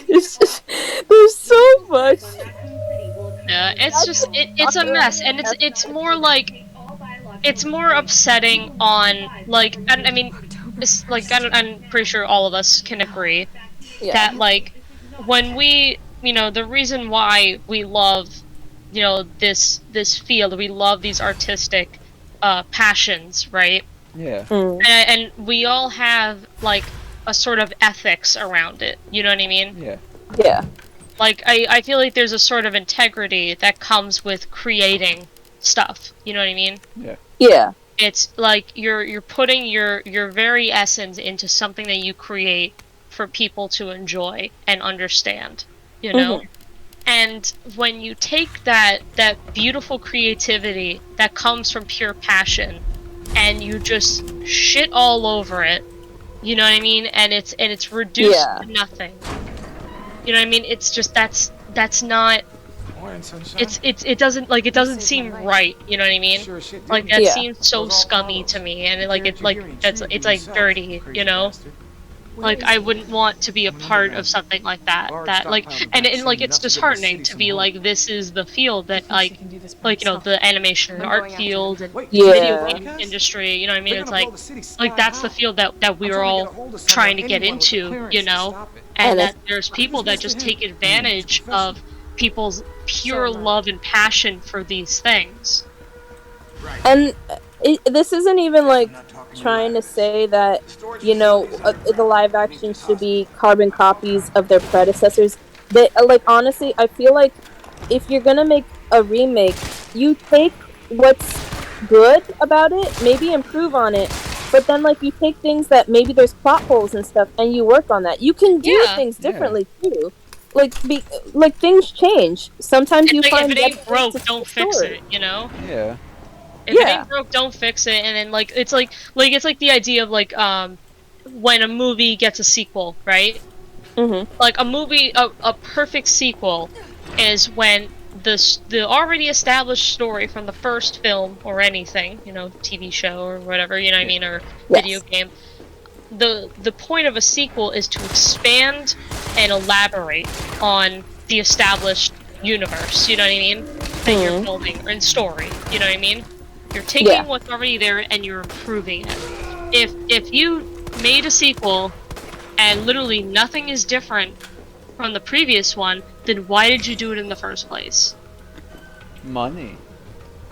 There's so much. Yeah, it's just it's a mess, and it's more like it's more upsetting on like, and I mean, it's like I'm pretty sure all of us can agree Yeah. that like when we the reason why we love this field, we love these artistic passions, right? Yeah. Mm. And we all have like a sort of ethics around it, you know what I mean? Yeah. Yeah. Like I feel like there's a sort of integrity that comes with creating stuff, you know what I mean? Yeah. Yeah. It's like you're putting your very essence into something that you create for people to enjoy and understand, you know? Mhm. And when you take that beautiful creativity that comes from pure passion and you just shit all over it, you know what I mean? And it's reduced Yeah. to nothing. You know what I mean? It's just that's not it doesn't seem right, you know what I mean? Like that Yeah. seems so scummy to me, and it's like dirty, you know? Like I wouldn't want to be a part of something like that. That like and like it's disheartening to be like this is the field that like the animation and art field and video Yeah. game industry, you know what I mean? It's like that's the field that we were all trying to get into, you know? And And that it's there's people that just take advantage of people's pure love and passion for these things. and this isn't even like trying to say that the live action should be carbon copies of their predecessors. They like honestly, I feel like if you're gonna make a remake, you take what's good about it, maybe improve on it, but then like you take things that maybe there's plot holes and stuff, and you work on that. You can do Yeah. things differently too. Like things change. Sometimes you Like find if it ain't better broke, ways to don't tell a fix story. it, you know? Yeah. If it Yeah. ain't broke, don't fix it. And then like it's like it's like the idea of like when a movie gets a sequel, right? Mhm. Like a movie, a perfect sequel is when the already established story from the first film or anything, TV show or whatever, you know what I mean, or video Yes. game. The point of a sequel is to expand and elaborate on the established universe, you know what I mean? That you're building in story, you know what I mean? You're taking Yeah. what's already there and you're improving it. If you made a sequel and literally nothing is different from the previous one, then why did you do it in the first place? Money.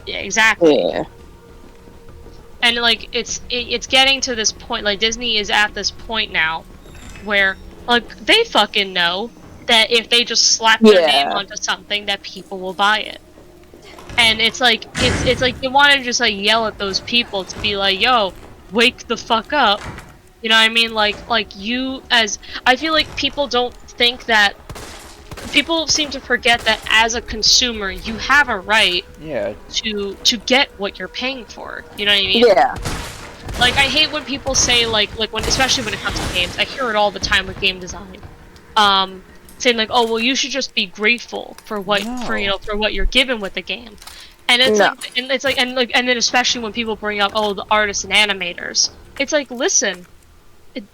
Yeah, exactly. Yeah. And like it's getting to this point, like Disney is at this point now where like they fucking know that if they just slap their name onto something that people will buy it. And it's like you want to just like yell at those people to be like, yo, wake the fuck up. You know what I mean? Like you as I feel like people don't think that people seem to forget that as a consumer you have a right Yeah. to get what you're paying for. You know what I mean? Yeah. Like I hate when people say like when especially when it comes to games. I hear it all the time with game design. Saying like, "Oh, well you should just be grateful for what for what you're given with the game." And it's and then especially when people bring up the artists and animators. It's like, "Listen,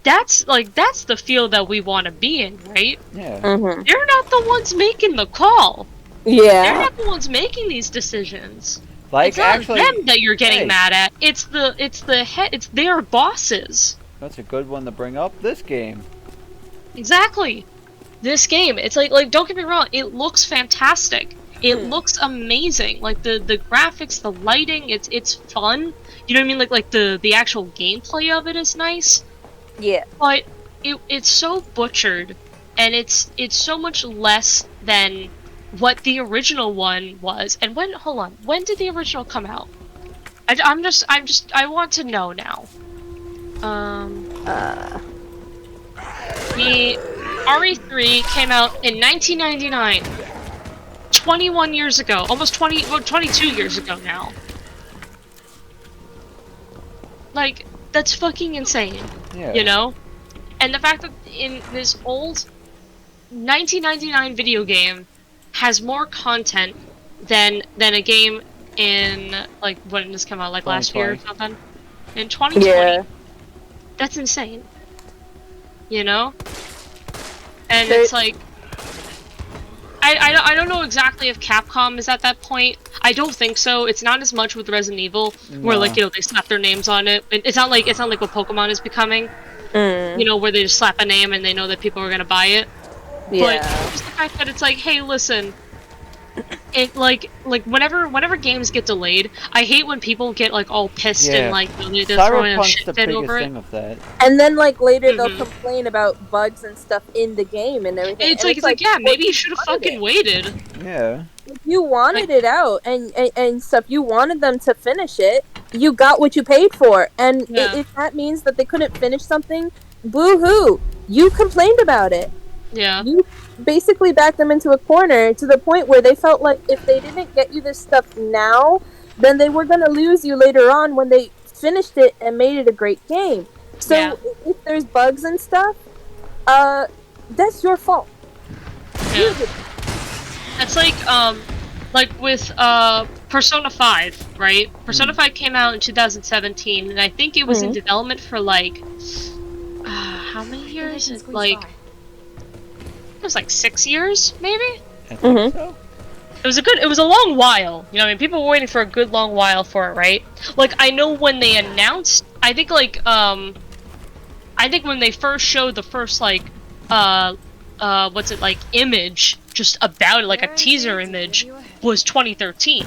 that's the field that we want to be in, right? Yeah. Mhm. They're not the ones making the call. They're Yeah. not the ones making these decisions. Like It's not actually, them that you're getting hey, mad at. It's the head. It's their bosses. that's a good one to bring up. This game. Exactly. This game. It's like don't get me wrong. It looks fantastic. It looks amazing. Like the graphics, the lighting. It's fun. You know what I mean? Like the actual gameplay of it is nice. Yeah. But it's so butchered, and it's so much less than what the original one was. And when did the original come out? I want to know now. The RE3 came out in 1999. 21 years ago. Almost 22 years ago now. Like, that's fucking insane. Yeah. You know? And the fact that in this old 1999 video game has more content than a game in, like, when did this come out? Like, last year or something? In 2020. Yeah. That's insane. You know? And it's like, I don't know exactly if Capcom is at that point. I don't think so. It's not as much with Resident Evil, where like they slap their names on it. It's not like what Pokemon is becoming. Where they just slap a name and they know that people are gonna buy it. Yeah. But just the fact that it's like, hey, listen. It like whenever games get delayed, I hate when people get like all pissed and like they're throwing a shit fit over it. Of that. And then like later they'll complain about bugs and stuff in the game and everything. It's like yeah, maybe you should have fucking waited. Yeah. You wanted it out and stuff. You wanted them to finish it. You got what you paid for, and if that means that they couldn't finish something, boo-hoo. You complained about it. Yeah. You basically backed them into a corner to the point where they felt like if they didn't get you this stuff now, then they were going to lose you later on when they finished it and made it a great game. So if there's bugs and stuff, that's your fault. Yeah. That's like with Persona 5, right? Persona 5 came out in 2017, and I think it was in development for like how many years? It was like 6 years, maybe? I think so. It was a long while. You know, I mean, people were waiting for a good long while for it, right? Like, I know when they announced, I think when they first showed the first, like, image just about it, like a teaser image, was 2013.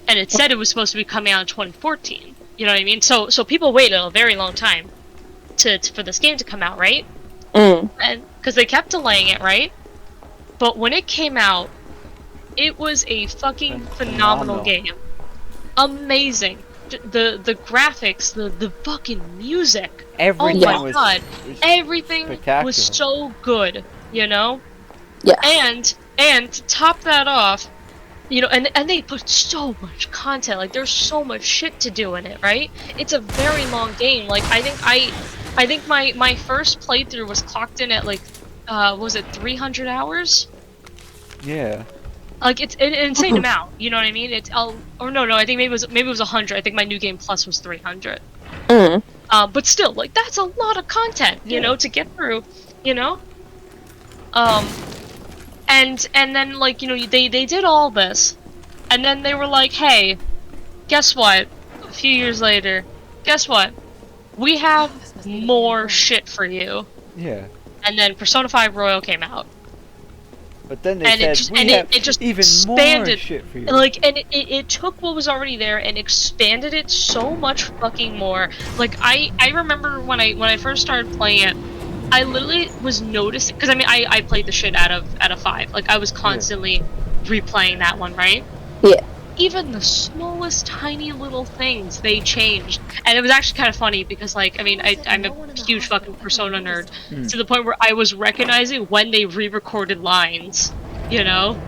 And it said it was supposed to be coming out in 2014. You know what I mean? So people waited a very long time for this game to come out, right? And because they kept delaying it, right? But when it came out, it was a fucking phenomenal game. Amazing. The graphics, the fucking music. Everything oh my god. Everything was so good, you know? Yeah. And to top that off, you know, and they put so much content, like there's so much shit to do in it, right? It's a very long game. Like I think my first playthrough was clocked in at like was it 300 hours? Yeah. Like it's an insane amount, you know what I mean? It's no, I think maybe it was 100. I think my new game plus was 300. But still, like that's a lot of content, you know, to get through, you know. And then like, you know, they did all this, and then they were like, hey, guess what? A few years later, guess what? We have more shit for you. Yeah. And then Persona 5 Royal came out. But then they said, it just even expanded, more shit for you. Like, and it took what was already there and expanded it so much fucking more. Like, I remember when I first started playing it, I literally was noticing, because I mean, I played the shit out of 5. Like, I was constantly replaying that one, right? Yeah. Even the smallest tiny little things they changed, and it was actually kind of funny because like I mean I'm a huge fucking Persona nerd to the point where I was recognizing when they re-recorded lines, you know.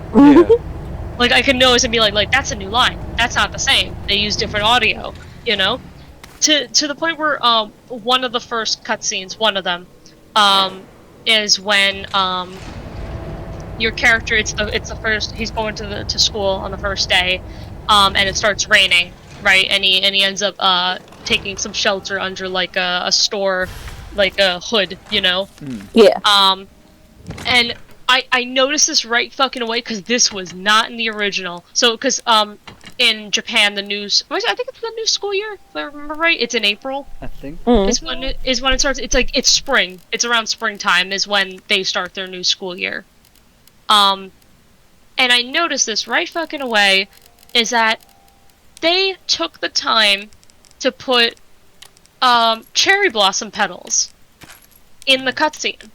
Like I could notice and be like that's a new line, that's not the same, they use different audio, you know, to the point where one of the first cutscenes, one of them is when your character, it's the first, he's going to school on the first day, and it starts raining, right? And he ends up taking some shelter under like a store, like a hood, you know. Yeah. And I noticed this right fucking away because this was not in the original. So because in Japan I think it's the new school year, if I remember right. It's in April. I think. Is when it starts. It's like it's spring. It's around springtime is when they start their new school year. And I noticed this right fucking away, is that they took the time to put, cherry blossom petals in the cutscene.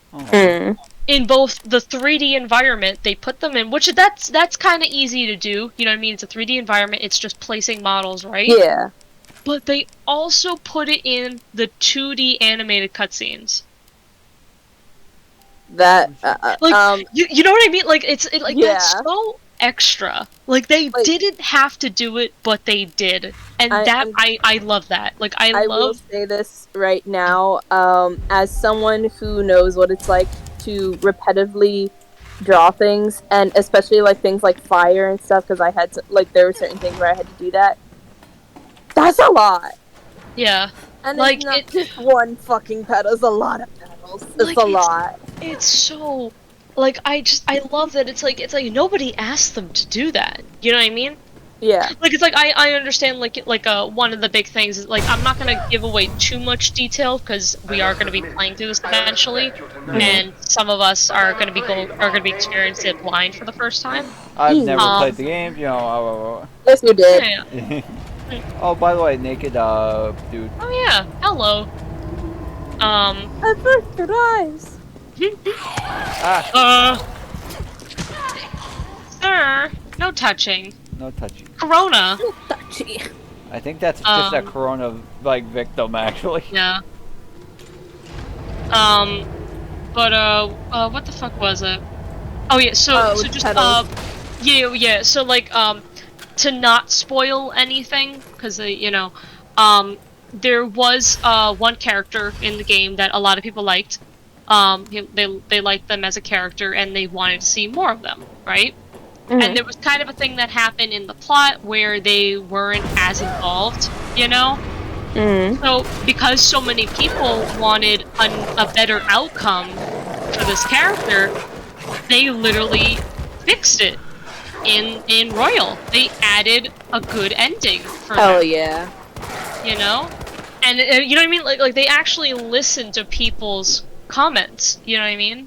In both the 3D environment, they put them in, which that's kind of easy to do, you know what I mean? It's a 3D environment, it's just placing models, right? Yeah. But they also put it in the 2D animated cutscenes. That like you know what I mean? Like that's so extra. Like they didn't have to do it, but they did, and I love that. Like I will say this right now, as someone who knows what it's like to repetitively draw things, and especially like things like fire and stuff, because I had to, like there were certain things where I had to do that. That's a lot. Yeah. And like it's not just one fucking petal. It's a lot of petals. It's a lot. It's so like I love that it's like nobody asked them to do that. You know what I mean? Yeah. Like it's like I understand like one of the big things is like I'm not gonna give away too much detail because we are gonna be playing through this eventually, and some of us are gonna be experiencing it blind for the first time. I've never played the game, you know. Yes, you did. Yeah. Oh, by the way, naked dude. Oh yeah. Hello. I burst your eyes. Sir, no touching. No touching. Corona. Touchy. I think that's just a corona like victim actually. Yeah. But what the fuck was it? Oh yeah, so just petals. yeah. So like to not spoil anything, because you know, there was one character in the game that a lot of people liked. They liked them as a character and they wanted to see more of them, right? And there was kind of a thing that happened in the plot where they weren't as involved, you know? So, because so many people wanted a better outcome for this character, they literally fixed it in Royal. They added a good ending for them. Hell yeah. You know? And you know what I mean? Like they actually listened to people's comments, you know what I mean?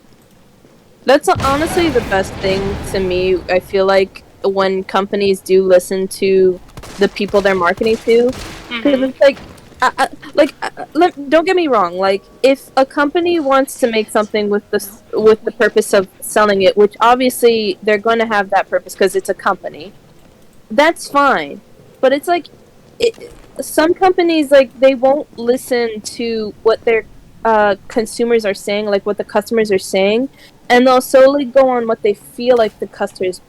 That's honestly the best thing to me. I feel like when companies do listen to the people they're marketing to, because it's like, don't get me wrong. Like, if a company wants to make something with the purpose of selling it, which obviously they're going to have that purpose because it's a company, that's fine. But it's like, some companies like they won't listen to what their consumers are saying, like what the customers are saying, and they'll solely go on what they feel like the customers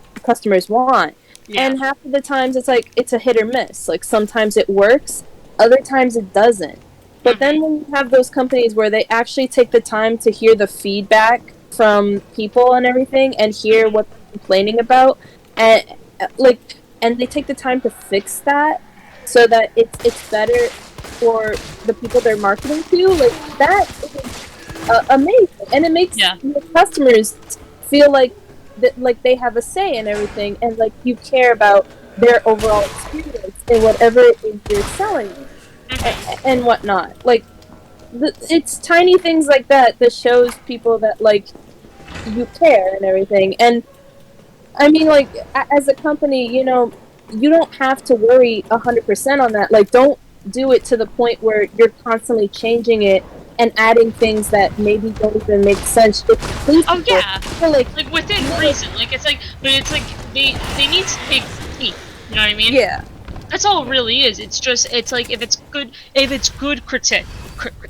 want. Yeah. And half of the times it's like it's a hit or miss. Like sometimes it works, other times it doesn't. But then when you have those companies where they actually take the time to hear the feedback from people and everything and hear what they're complaining about, and and they take the time to fix that so that it's better for the people they're marketing to, like that is amazing, and it makes the customers feel like like they have a say in everything, and like you care about their overall experience in whatever it is you're selling, and whatnot. Like it's tiny things like that that shows people that like you care and everything. And I mean, like as a company, you know, you don't have to worry 100% on that. Like, don't do it to the point where you're constantly changing it and adding things that maybe don't even make sense. Oh yeah, like within reason. Like it's like, but it's like they need to take critique. You know what I mean? Yeah. That's all it really is. It's just it's like if it's good critique.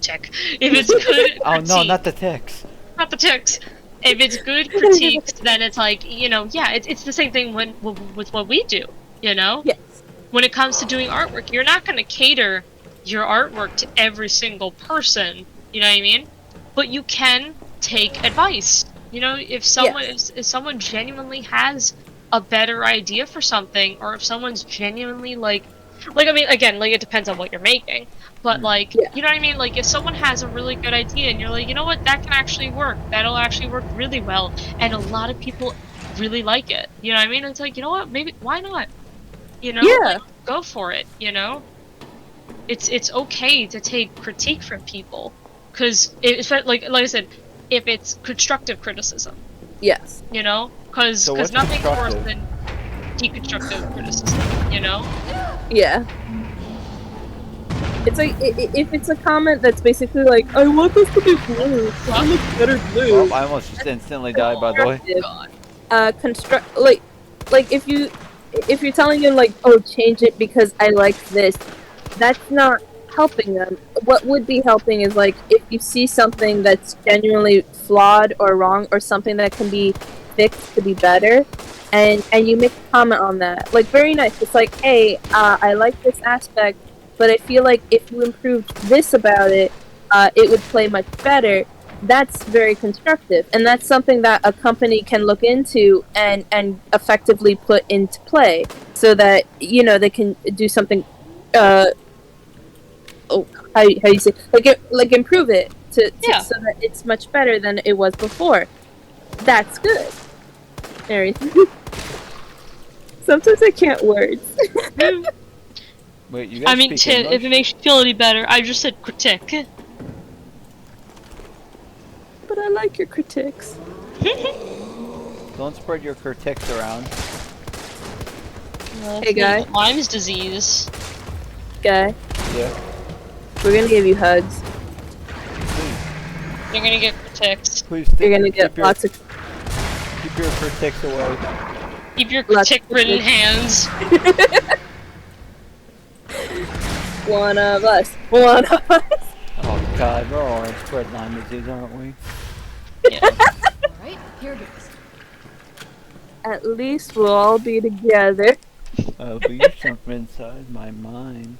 If it's good. Oh no, not the ticks. Not the ticks. If it's good critiques, then it's like, you know, yeah, it's the same thing with what we do. You know? Yes. When it comes to doing artwork, you're not going to cater your artwork to every single person, you know what I mean? But you can take advice. You know, if someone if someone genuinely has a better idea for something, or if someone's genuinely like I mean, again, like it depends on what you're making, but like, you know what I mean? Like if someone has a really good idea and you're like, you know what, that can actually work. That'll actually work really well, and a lot of people really like it. You know what I mean? It's like, you know what, maybe why not? You know, like, go for it. You know, it's okay to take critique from people, because it's like I said, if it's constructive criticism. Yes. You know, because nothing's worse than deconstructive criticism. You know. Yeah. It's like if it's a comment that's basically like, "I want this to be blue. I look better blue." Oh, I almost just instantly died, by the way. Like if you're telling them like, oh, change it because I like this, that's not helping them. What would be helping is like if you see something that's genuinely flawed or wrong, or something that can be fixed to be better, and you make a comment on that. Like, very nice. It's like, hey, I like this aspect, but I feel like if you improved this about it, it would play much better. That's very constructive, and that's something that a company can look into and effectively put into play, so that, you know, they can do something. How you say, like improve it to so that it's much better than it was before. That's good. Everything. Sometimes I can't words. Wait, you guys speak English? If it makes you feel any better, I just said critique. But I like your critiques. Don't spread your critiques around. Hey, guy. Lyme's disease. Guy. Yeah. We're gonna give you hugs. You're gonna get critiques. Please. You're gonna get lots of. Keep your critiques away. Keep your critique-ridden hands. One of us. One of us. Oh God, we're all in spread Lyme disease, aren't we? Yeah. Alright, here goes. At least we'll all be together. I'll be something inside my mind.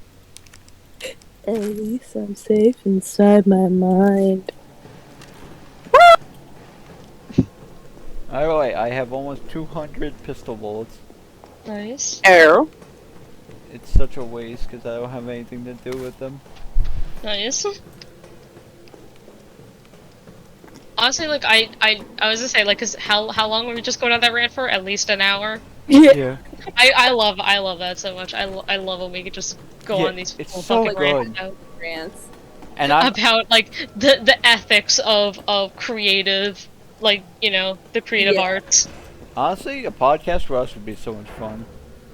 At least I'm safe inside my mind. Oh wait, I have almost 200 pistol bullets. Nice. Arrow. It's such a waste because I don't have anything to do with them. Nice. Honestly, like I was gonna say, like, cause how long were we just going on that rant for? At least an hour. Yeah. I love that so much. I love when we could just go on these full so fucking good. Rants. And about like the ethics of creative, like, you know, the creative arts. Honestly, a podcast for us would be so much fun.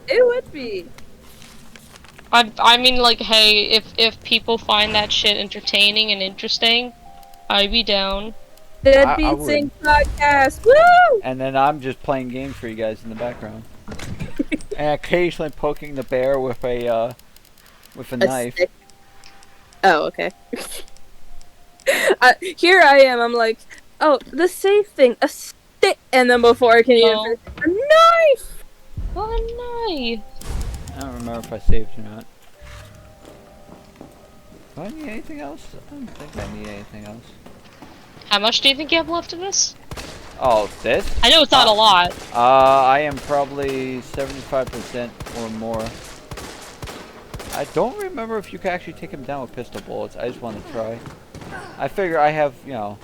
It would be. I mean, like, hey, if people find that shit entertaining and interesting, I'd be down. Deadbeat Sing podcast, woo! And then I'm just playing games for you guys in the background, and occasionally poking the bear with a knife. Stick. Oh, okay. Here I am. I'm like, oh, the safe thing, a stick, and then before I can even a knife. Oh, a knife. I don't remember if I saved or not. Do I need anything else? I don't think I need anything else. How much do you think you have left of this? Oh, this? I know it's not a lot. I am probably 75% or more. I don't remember if you can actually take him down with pistol bullets. I just want to try. I figure I have, you know...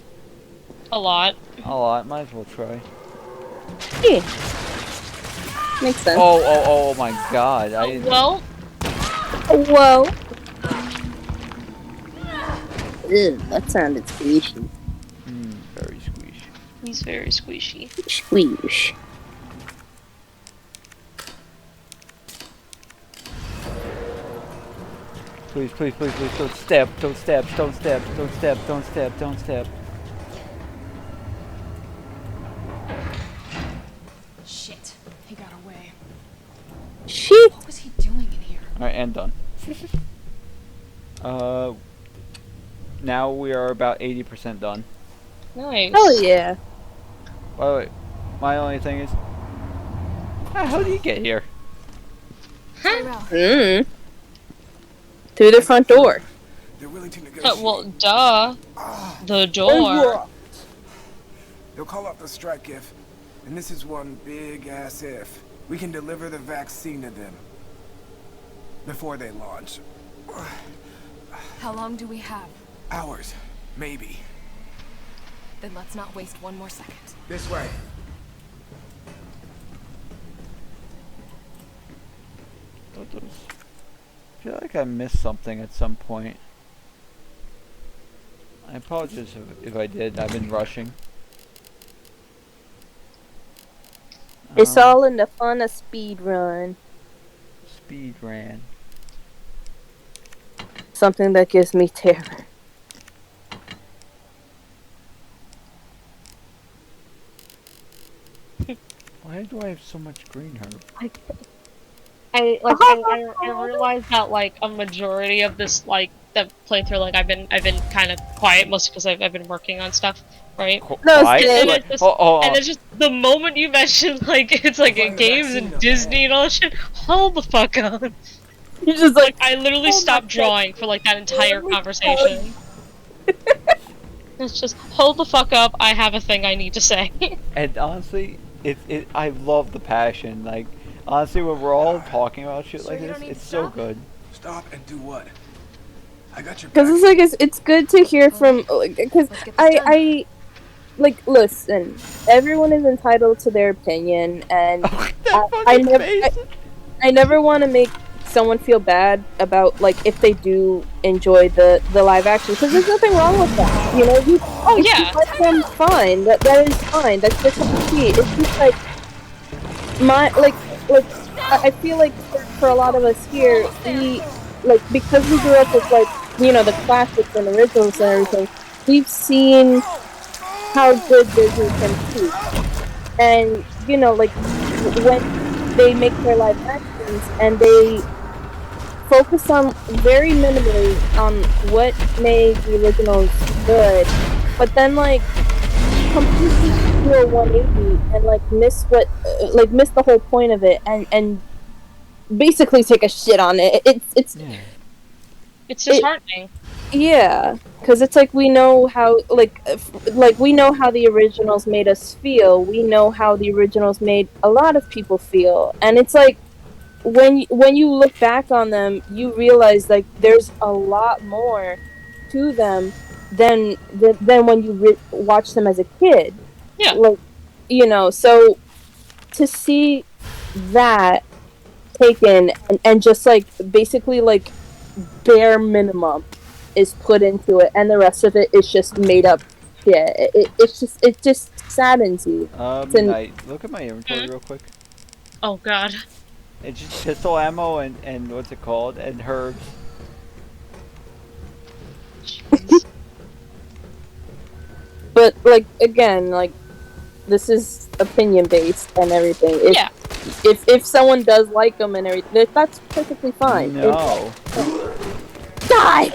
A lot. A lot. Might as well try. Yeah. Makes sense. Oh my God. Well. Whoa. Ew, that sounded squishy. Very squishy. He's very squishy. Squish. Please, please, please, please, don't stab, don't stab, don't stab, don't stab, don't stab, don't stab. Shit, he got away. Shit. What was he doing in here? Alright, and done. Now we are about 80% done. Nice. Oh yeah. By the way, my only thing is, how do you get here? Through the front door. They're willing to negotiate. Well, duh. The door. They'll call off the strike if, and this is one big ass if, we can deliver the vaccine to them before they launch. How long do we have? Hours, maybe. Then let's not waste one more second. This way. I feel like I missed something at some point. I apologize if I did. I've been rushing. It's all in the fun of speed run. Speed ran. Something that gives me terror. Why do I have so much green herb? I realized that like a majority of this like the playthrough, like I've been kind of quiet mostly because I've been working on stuff, right? No, and it's just the moment you mention like it's like in games and Disney and all that shit, hold the fuck up. You just like I literally stopped drawing for like that entire conversation. It's just hold the fuck up. I have a thing I need to say. And honestly, I love the passion. Like honestly, when we're all talking about shit like this, it's so good. Stop and do what? I got your back. because it's like it's good to hear from like because like, listen, everyone is entitled to their opinion, and That I fucking never, face. I never want to make someone feel bad about like if they do enjoy the live action, because there's nothing wrong with that. You know, Oh if you yeah. like them, fine. That is fine. That's your cup of tea. It's just like my like I feel like for a lot of us here, we like because we grew up with like the classics and originals and everything. We've seen how good Disney can be, and like when they make their live actions and they focus on very minimally on what made the originals good, but then like completely do a 180 and like miss the whole point of it and basically take a shit on it. Yeah. It's it, disheartening. yeah, because it's like we know how like we know how the originals made us feel. We know how the originals made a lot of people feel, and it's like when you look back on them, you realize like there's a lot more to them than when you watch them as a kid. Yeah. Like so to see that taken and just like basically like bare minimum is put into it, and the rest of it is just made up shit. It just saddens you. Midnight. Look at my inventory real quick. Oh god. It's just pistol ammo and what's it called? And herbs. Jeez. But like again, like this is opinion based and everything. Yeah. If someone does like them and everything, that's perfectly fine. No. Die.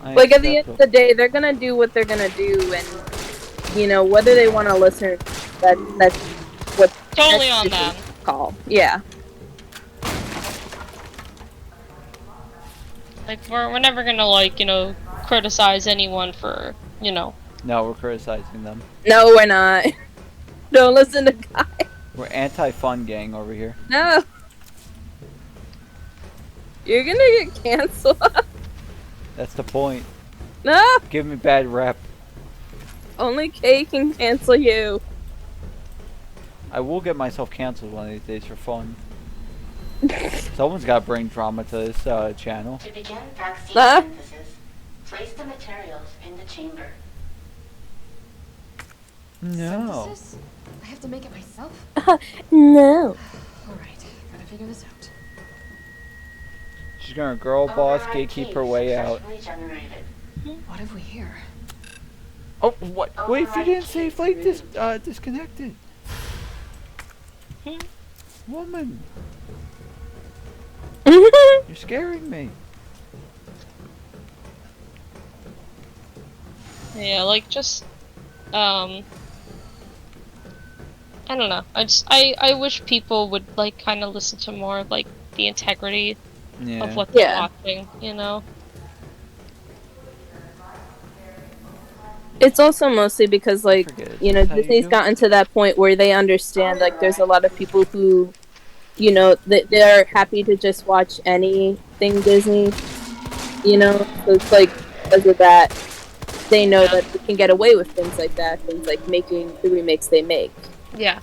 I Like at the accept end of the day, they're gonna do what they're gonna do, and whether they want to listen, that's what Totally that's on them. call. Yeah. Like we're never gonna like, criticize anyone for, No, we're criticizing them. No, we're not. Don't listen to Guy. We're anti-fun gang over here. No. You're gonna get canceled. That's the point. No. Give me bad rep. Only Kay can cancel you. I will get myself canceled one of these days for fun. Someone's got to bring drama to this channel. To begin vaccine Huh? synthesis, place the materials in the chamber. No. Synthesis? I have to make it myself? No. Alright, gotta figure this out. She's gonna girl boss Override gatekeep key her way out. successfully generated. What have we here? Oh, what? Wait, if you didn't say flight disconnected. Woman, you're scaring me. Yeah, like just I don't know. I wish people would like kind of listen to more of like the integrity Yeah. of what they're Yeah. watching, It's also mostly because like Forget it. Is this how you Disney's do it? gotten to that point where they understand like there's a lot of people who they're happy to just watch anything Disney, so it's like because of that they know Yeah. that they can get away with things like making the remakes they make. Yeah.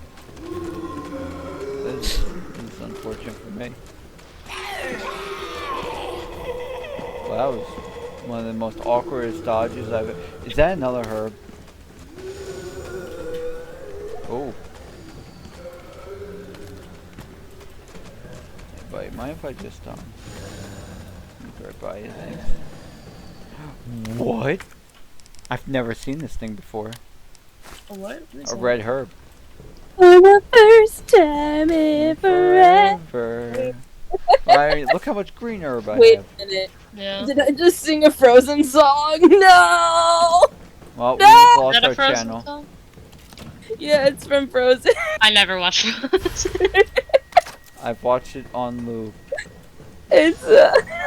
This is unfortunate for me. Well, that was one of the most awkwardest dodges I've. Is that another herb? Oh. Wait, mind if I just let me go right by you, thanks. What? I've never seen this thing before. What? A red herb. For the first time ever. Forever. Alright, look how much green herb I Wait have. a minute. Yeah. Did I just sing a Frozen song? No! Well, we No! just Is lost that a our Frozen channel. song? Yeah, it's from Frozen. I never watched Frozen. I've watched it on loop It's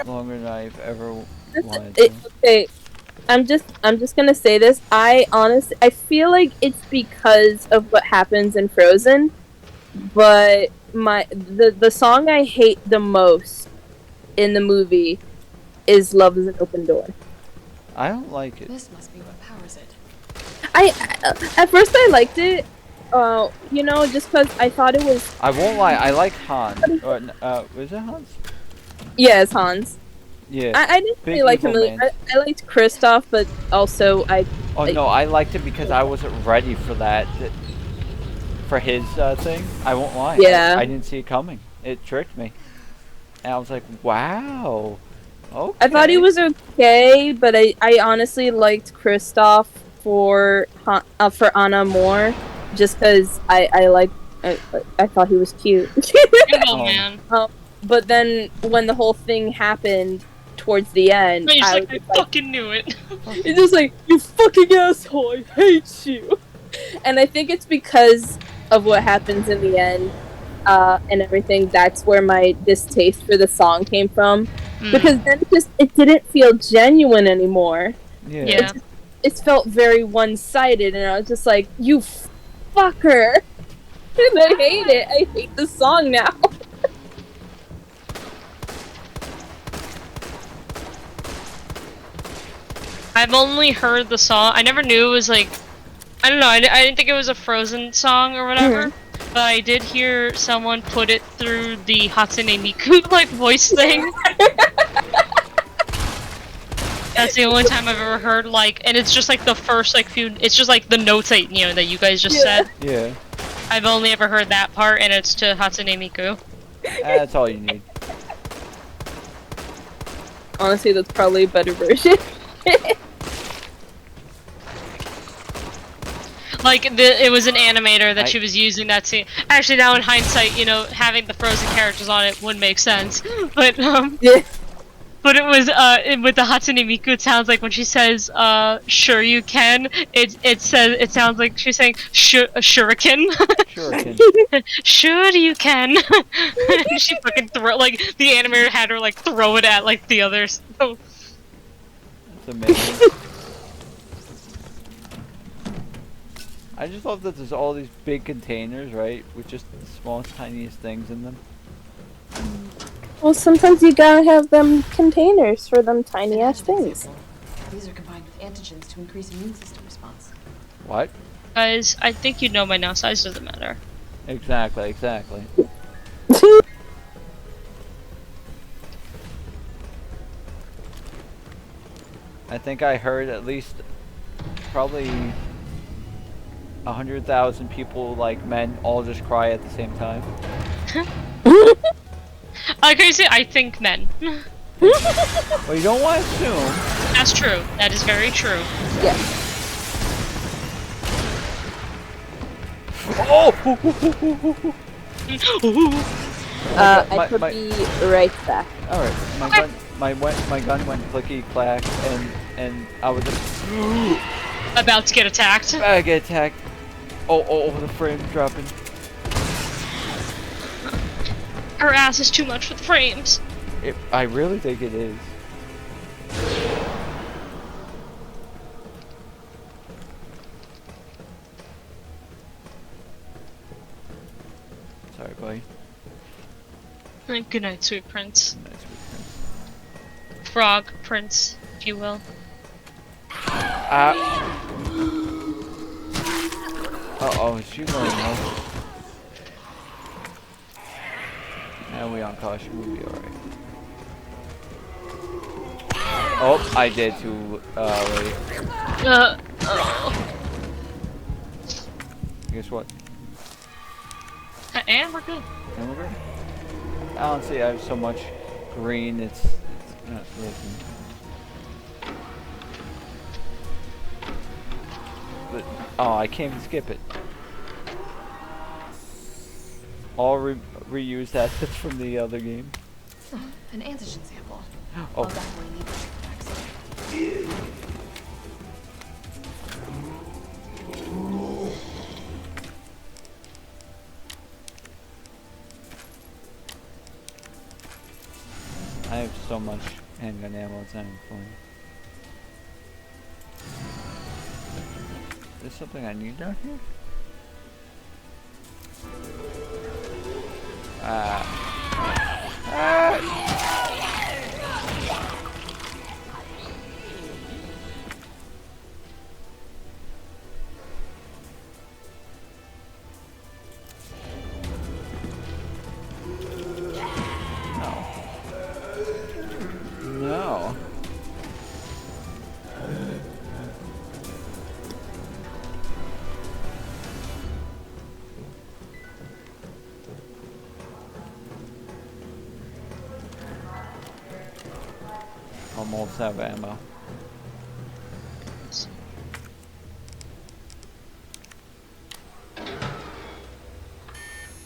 longer than I've ever wanted it, to. okay. I'm just gonna say this. I feel like it's because of what happens in Frozen, but the song I hate the most in the movie is "Love Is an Open Door." I don't like it. This must be what powers it. At first I liked it, you know, just because I thought it was. I won't lie, I like Hans. Or, was it Hans? Yes, Hans. Yeah. I didn't Big really like him. evil Really. man. I liked Kristoff, but also Oh no, I liked it because I wasn't ready for that. For his thing. I won't lie. Yeah. I didn't see it coming. It tricked me. And I was like, wow. Okay. I thought he was okay, but I honestly liked Kristoff for Anna more, just because I thought he was cute. Oh man. But then when the whole thing happened towards the end, I fucking knew it. it's just like, you fucking asshole, I hate you. And I think it's because of what happens in the end, and everything. That's where my distaste for the song came from. Because then it didn't feel genuine anymore. Yeah. It felt very one-sided, and I was just like, you fucker. And I hate it. I hate the song now. I've only heard the song. I never knew it was like, I don't know. I didn't think it was a Frozen song or whatever. But I did hear someone put it through the Hatsune Miku like voice thing. That's the only time I've ever heard like, and it's just like the first like few. It's just like the notes that that you guys just said. Yeah. I've only ever heard that part, and it's to Hatsune Miku. That's all you need. Honestly, that's probably a better version. Like it was an animator that she was using that scene. Actually, now in hindsight, having the Frozen characters on it would make sense. But Yeah. But it was with the Hatsune Miku. It sounds like when she says "sure you can," it sounds like she's saying "shuriken." Shuriken. Sure you can. She fucking the animator had her like throw it at like the others. Oh. That's amazing. I just love that there's all these big containers, right, with just the smallest, tiniest things in them. Well, sometimes you gotta have them containers for them tiny ass things. These are combined with antigens to increase immune system response. What? Guys, I think you know by now. Size doesn't matter. Exactly. I think I heard at least probably 100,000 people, like men, all just cry at the same time. Like I say, I think men. Well, you don't want to assume. That's true. That is very true. Yeah. Oh! I could be right back. All right, my gun went clicky clack, and I was just About to get attacked. I get attacked. Oh, the frame's dropping. Her ass is too much for the frames. I really think it is. Sorry, buddy. Good night, sweet prince. Nice weekend. Frog prince, if you will. Uh-oh, she's going now. Now we on caution, we'll be alright. Oh, I did too late. Oh. Guess what? And we're good. And we're good. Honestly, I have so much green, it's not working. But, oh, I can't even skip it. All reused assets from the other game. Oh, an antigen sample. Oh. I'll definitely need this for vaccine. I have so much handgun ammo, it's not even funny. There's something I need down here? almost out of ammo.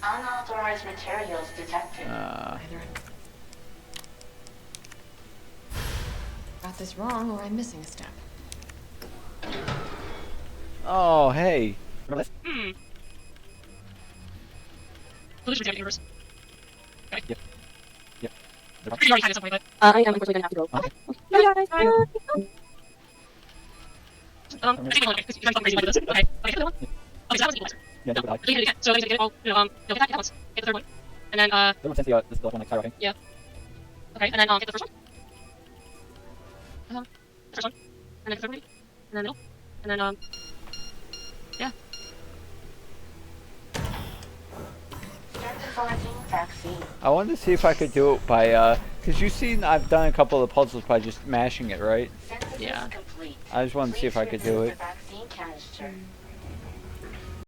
Unauthorized materials detected. Either I got this wrong or I'm missing a step. Oh, hey. Remember this? Solution to universe. Okay. Yep. Yep. You already had it at some point, but I am unfortunately gonna have to go. Okay. Bye guys. I think we're because you're crazy by this. Okay. Okay, the other one. Okay, so that was equal. Yeah, do it. So you can do it again. So you get it all, you'll get that once. Get the third one. And then, Third one since this is the one like skyrocketing. yeah. Okay, and then, get the first one. The first one. And then the third one. And then the middle. And then, yeah. Start developing vaccine. I wanted to see if I could do it by, because you've seen I've done a couple of the puzzles by just mashing it, right? Synthesis Yeah. complete. I just wanted to see if I could do Please it. remove the vaccine canister.